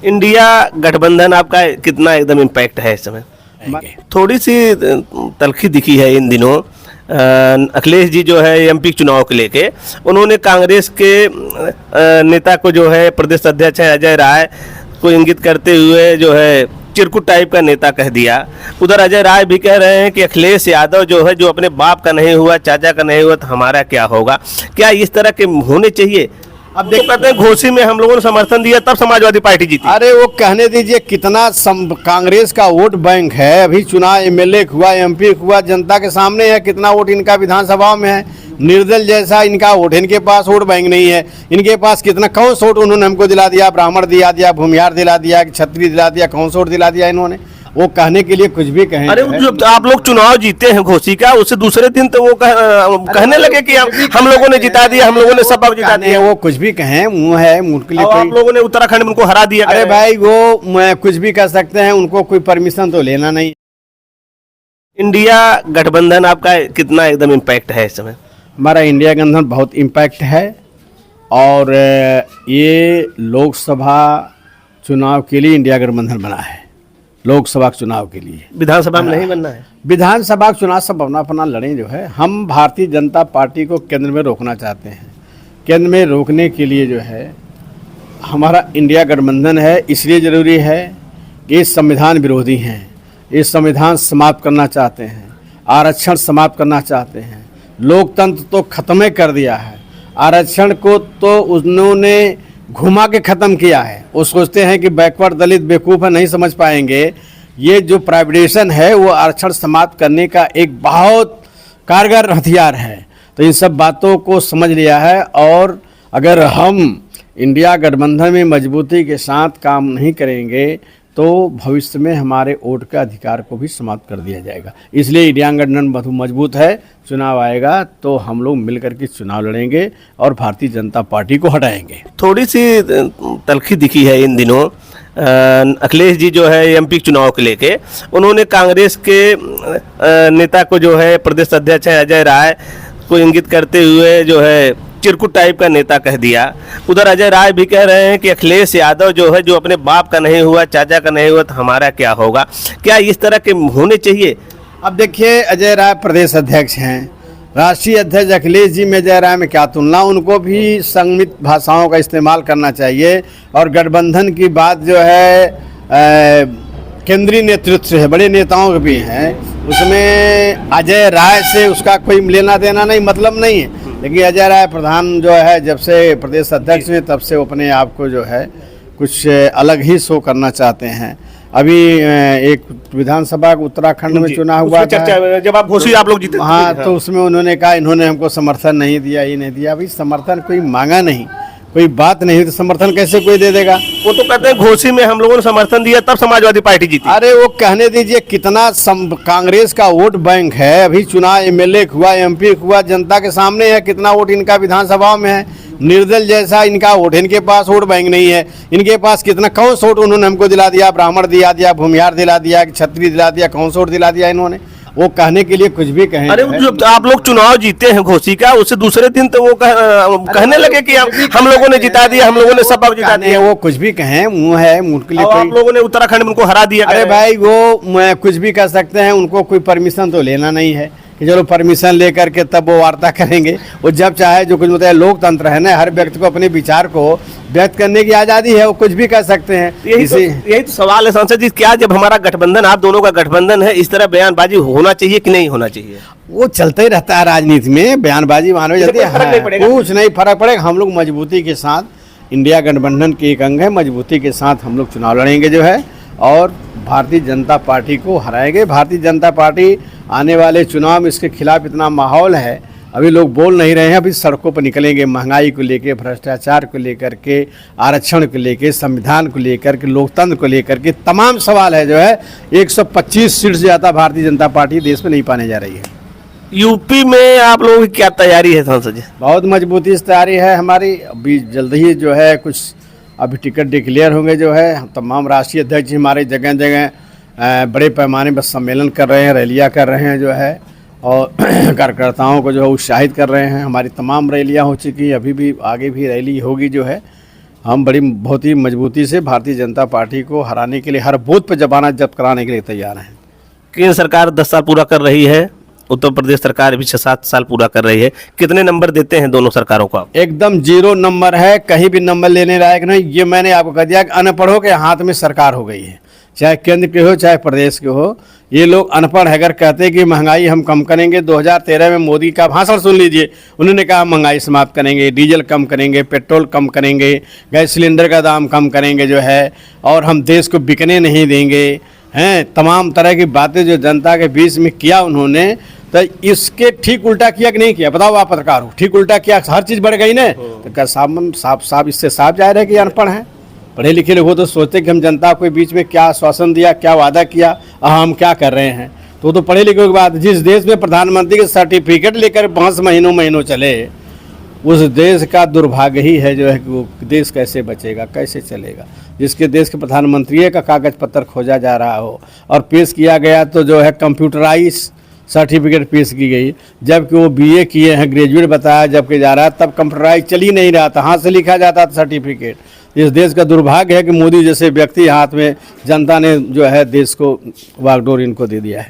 India गठबंधन आपका कितना एकदम इम्पैक्ट है इस समय? थोड़ी सी तलखी दिखी है इन दिनों। अखिलेश जी जो है एमपी चुनाव को लेके उन्होंने कांग्रेस के नेता को जो है प्रदेश अध्यक्ष है अजय राय को इंगित करते हुए जो है चिरकुट टाइप का नेता कह दिया। उधर अजय राय भी कह रहे हैं कि अखिलेश यादव जो है जो अपने बाप का नहीं हुआ, चाचा का नहीं हुआ, तो हमारा क्या होगा? क्या इस तरह के होने चाहिए? अब देख कहते हैं घोसी में हम लोगों ने समर्थन दिया तब समाजवादी पार्टी जीती। अरे वो कहने दीजिए कितना कांग्रेस का वोट बैंक है। अभी चुनाव एमएलए हुआ, एमपी हुआ, जनता के सामने है कितना वोट इनका विधानसभा में है। निर्दल जैसा इनका वोट, इनके पास वोट बैंक नहीं है। इनके पास कितना कौन सा वोट उन्होंने हमको दिला दिया? ब्राह्मण दिला दिया, भूमिहार दिला दिया, क्षत्रिय दिला दिया, कौन सा वोट दिला दिया इन्होंने? वो कहने के लिए कुछ भी कहें। अरे जो आप लोग चुनाव जीते हैं घोसी का, उससे दूसरे दिन तो वो कहने लगे कि हम लोगों ने जिता दिया, हम लोगों ने सब जिता दिया। वो कुछ भी कहें, मुंह है, मुंह के लिए आप लोगों ने उत्तराखंड में उनको हरा दिया। अरे भाई वो कुछ भी कर सकते हैं, उनको कोई परमिशन तो लेना नहीं। इंडिया गठबंधन आपका कितना एकदम इम्पैक्ट है इस समय? हमारा इंडिया गठबंधन बहुत इम्पैक्ट है और ये लोकसभा चुनाव के लिए इंडिया गठबंधन बना है। लोकसभा चुनाव के लिए, विधानसभा में नहीं बनना है। विधानसभा चुनाव सब अपना अपना लड़ें। जो है हम भारतीय जनता पार्टी को केंद्र में रोकना चाहते हैं। केंद्र में रोकने के लिए जो है हमारा इंडिया गठबंधन है। इसलिए ज़रूरी है कि ये संविधान विरोधी हैं, ये संविधान समाप्त करना चाहते हैं, आरक्षण समाप्त करना चाहते हैं, लोकतंत्र तो ख़त्म कर दिया है, आरक्षण को तो उन्होंने घुमा के ख़त्म किया है। वो सोचते हैं कि बैकवर्ड दलित बेवकूफ़ है, नहीं समझ पाएंगे। ये जो प्राइवेटाइजेशन है वो आरक्षण समाप्त करने का एक बहुत कारगर हथियार है। तो इन सब बातों को समझ लिया है और अगर हम इंडिया गठबंधन में मजबूती के साथ काम नहीं करेंगे तो भविष्य में हमारे वोट के अधिकार को भी समाप्त कर दिया जाएगा। इसलिए इंडिया गठबंधन बहुत मजबूत है। चुनाव आएगा तो हम लोग मिलकर के चुनाव लड़ेंगे और भारतीय जनता पार्टी को हटाएंगे। थोड़ी सी तलखी दिखी है इन दिनों। अखिलेश जी जो है एमपी चुनाव को लेके उन्होंने कांग्रेस के नेता को जो है प्रदेश अध्यक्ष है अजय राय को इंगित करते हुए जो है चिरकुट टाइप का नेता कह दिया। उधर अजय राय भी कह रहे हैं कि अखिलेश यादव जो है जो अपने बाप का नहीं हुआ, चाचा का नहीं हुआ, तो हमारा क्या होगा? क्या इस तरह के होने चाहिए? अब देखिए अजय राय प्रदेश अध्यक्ष हैं, राष्ट्रीय अध्यक्ष अखिलेश जी में अजय राय में क्या तुलना? उनको भी संमित भाषाओं का इस्तेमाल करना चाहिए। और गठबंधन की बात जो है केंद्रीय नेतृत्व है, बड़े नेताओं के भी हैं, उसमें अजय राय से उसका कोई लेना देना नहीं, मतलब नहीं है। लेकिन अजय राय प्रधान जो है जब से प्रदेश अध्यक्ष हैं तब से वो अपने आप को जो है कुछ अलग ही शो करना चाहते हैं। अभी एक विधानसभा उत्तराखंड में चुनाव हुआ था, जब आप घोषित आप लोग जीते। हाँ, तो उसमें उन्होंने कहा इन्होंने हमको समर्थन नहीं दिया, ये नहीं दिया। अभी समर्थन कोई मांगा नहीं, कोई बात नहीं, तो समर्थन कैसे कोई दे देगा? वो तो कहते हैं घोसी में हम लोगों ने समर्थन दिया तब समाजवादी पार्टी जीती। अरे वो कहने दीजिए कितना कांग्रेस का वोट बैंक है। अभी चुनाव एमएलए हुआ, एमपी हुआ, जनता के सामने है कितना वोट इनका विधानसभा में है। निर्दल जैसा इनका वोट, इनके पास वोट बैंक नहीं है। इनके पास कितना कौन सा वोट उन्होंने हमको दिला दिया? ब्राह्मण दिला दिया, भूमिहार दिला दिया, क्षत्रिय दिला दिया, कौन सा वोट दिला दिया इन्होंने? वो कहने के लिए कुछ भी कहें। अरे जो आप लोग चुनाव जीते हैं घोसी का, उससे दूसरे दिन तो वो कहने लगे कि हम लोगों ने जिता दिया, हम लोगों ने सब जिता दिया। वो कुछ भी कहें, मुंह है, मुंह के लिए आप लोगों ने उत्तराखंड में उनको हरा दिया। अरे भाई वो कुछ भी कर सकते हैं, उनको कोई परमिशन तो लेना नहीं है कि चलो परमिशन लेकर के तब वो वार्ता करेंगे। वो जब चाहे जो कुछ बताए, लोकतंत्र है ना, हर व्यक्ति को अपने विचार को व्यक्त करने की आज़ादी है, वो कुछ भी कर सकते हैं। यही तो सवाल है सांसद जी, क्या जब हमारा गठबंधन, आप दोनों का गठबंधन है, इस तरह बयानबाजी होना चाहिए कि नहीं होना चाहिए? वो चलते ही रहता है राजनीति में, बयानबाजी मानो जाती है, कुछ नहीं फर्क पड़ेगा। हम लोग मजबूती के साथ, इंडिया गठबंधन के एक अंग है, मजबूती के साथ हम लोग चुनाव लड़ेंगे जो है और भारतीय जनता पार्टी को हराएंगे। भारतीय जनता पार्टी आने वाले चुनाव में इसके खिलाफ इतना माहौल है, अभी लोग बोल नहीं रहे हैं, अभी सड़कों पर निकलेंगे। महंगाई को लेके, भ्रष्टाचार को लेकर के, आरक्षण को लेके, संविधान को लेकर के, लोकतंत्र को लेकर के तमाम सवाल है जो है। 125 सीट से ज़्यादा भारतीय जनता पार्टी देश में नहीं पाने जा रही है। यूपी में आप लोगों की क्या तैयारी है सांसद जी? बहुत मजबूती से तैयारी है हमारी। अभी जल्द ही जो है कुछ अभी टिकट डिक्लेयर होंगे जो है। तमाम राष्ट्रीय अध्यक्ष हमारे जगह जगह बड़े पैमाने पर सम्मेलन कर रहे हैं, रैलियां कर रहे हैं जो है, और कार्यकर्ताओं को जो है उत्साहित कर रहे हैं। हमारी तमाम रैलियां हो चुकी हैं, अभी भी आगे भी रैली होगी जो है। हम बड़ी बहुत ही मजबूती से भारतीय जनता पार्टी को हराने के लिए हर बूथ पर जमानत जब्त कराने के लिए तैयार हैं। केंद्र सरकार 10 साल पूरा कर रही है, उत्तर प्रदेश सरकार भी 6-7 साल पूरा कर रही है, कितने नंबर देते हैं दोनों सरकारों का? एकदम 0 नंबर है, कहीं भी नंबर लेने लायक नहीं। ये मैंने आपको कह दिया कि अनपढ़ों के हाथ में सरकार हो गई है, चाहे केंद्र के हो चाहे प्रदेश के हो। ये लोग अनपढ़ है, अगर कहते कि महंगाई हम कम करेंगे, 2013 में मोदी का भाषण सुन लीजिए, उन्होंने कहा महंगाई समाप्त करेंगे, डीजल कम करेंगे, पेट्रोल कम करेंगे, गैस सिलेंडर का दाम कम करेंगे जो है, और हम देश को बिकने नहीं देंगे हैं। तमाम तरह की बातें जो जनता के बीच में किया उन्होंने, तो इसके ठीक उल्टा किया कि नहीं किया? बताओ आप पत्रकार हो, ठीक उल्टा किया, हर चीज़ बढ़ गई ना। तो क्या साफ इससे साफ जाहिर है कि अनपढ़ हैं। पढ़े लिखे लोग हो तो सोचते कि हम जनता को बीच में क्या आश्वासन दिया, क्या वादा किया, हम क्या कर रहे हैं। तो पढ़े लिखे के बाद जिस देश में प्रधानमंत्री के सर्टिफिकेट लेकर 5 महीनों चले, उस देश का दुर्भाग्य ही है जो है कि वो देश कैसे बचेगा, कैसे चलेगा। जिसके देश के प्रधानमंत्री का कागज पत्र खोजा जा रहा हो और पेश किया गया तो जो है कंप्यूटराइज सर्टिफिकेट पेश की गई, जबकि वो बीए किए हैं, ग्रेजुएट बताया जबकि जा रहा है, तब कंप्यूटराइज चल ही नहीं रहा था, हाथ से लिखा जाता था सर्टिफिकेट। इस देश का दुर्भाग्य है कि मोदी जैसे व्यक्ति हाथ में जनता ने जो है देश को वागडोर इनको दे दिया है।